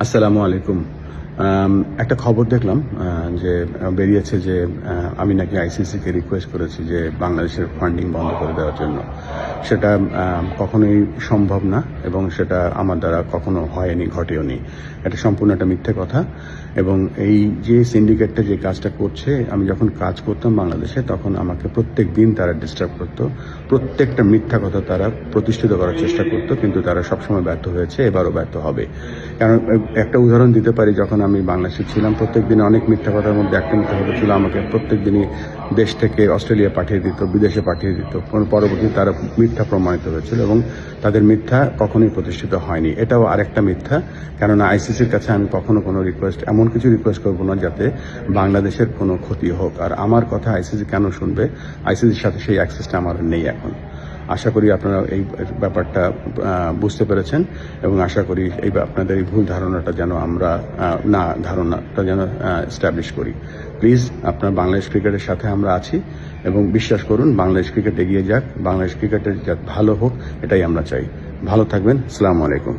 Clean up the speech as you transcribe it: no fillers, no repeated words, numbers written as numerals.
আসসালামু আলাইকুম। একটা খবর দেখলাম যে বেরিয়েছে যে আমি নাকি আইসিসিকে রিকোয়েস্ট করেছি যে বাংলাদেশের ফান্ডিং বন্ধ করে দেওয়ার জন্য। সেটা কখনোই সম্ভব না এবং সেটা আমার দ্বারা কখনো হয়নি, ঘটেওনি। এটা সম্পূর্ণ একটা মিথ্যে কথা এবং এই যে সিন্ডিকেটটা যে কাজটা করছে, আমি যখন কাজ করতাম বাংলাদেশে তখন আমাকে প্রত্যেক দিন তারা ডিস্টার্ব করতো। প্রত্যেকটা মিথ্যা কথা তারা প্রতিষ্ঠিত করার চেষ্টা করতো, কিন্তু তারা সবসময় ব্যর্থ হয়েছে, এবারও ব্যর্থ হবে। কারণ একটা উদাহরণ দিতে পারি, যখন আমি বাংলাদেশে ছিলাম প্রত্যেক দিন অনেক মিথ্যা কথার মধ্যে একটা মিথ্যা কথা ছিল, আমাকে প্রত্যেক দিনই দেশ থেকে অস্ট্রেলিয়া পাঠিয়ে দিত, বিদেশে পাঠিয়ে দিত। পরবর্তী তারা মিথ্যা প্রমাণিত হয়েছিল এবং তাদের মিথ্যা কখনোই প্রতিষ্ঠিত হয়নি। এটাও আরেকটা মিথ্যা, কেননা আইসিসির কাছে আমি কখনো কোনো রিকোয়েস্ট, এমন কিছু রিকোয়েস্ট করবো না যাতে বাংলাদেশের কোনো ক্ষতি হোক। আর আমার কথা আইসিসি কেন শুনবে? আইসিসির সাথে সেই অ্যাক্সেসটা আমার নেই এখন। আশা করি আপনারা এই ব্যাপারটা বুঝতে পেরেছেন এবং আশা করি আপনাদের এই ভুল ধারণাটা যেন আমরা ধারণাটা যেন এস্টাবলিশ করি। প্লিজ, আপনার বাংলাদেশ ক্রিকেটের সাথে আমরা আছি এবং বিশ্বাস করুন, বাংলাদেশ ক্রিকেট এগিয়ে যাক, বাংলাদেশ ক্রিকেটের ভালো হোক, এটাই আমরা চাই। ভালো থাকবেন। আসসালামু আলাইকুম।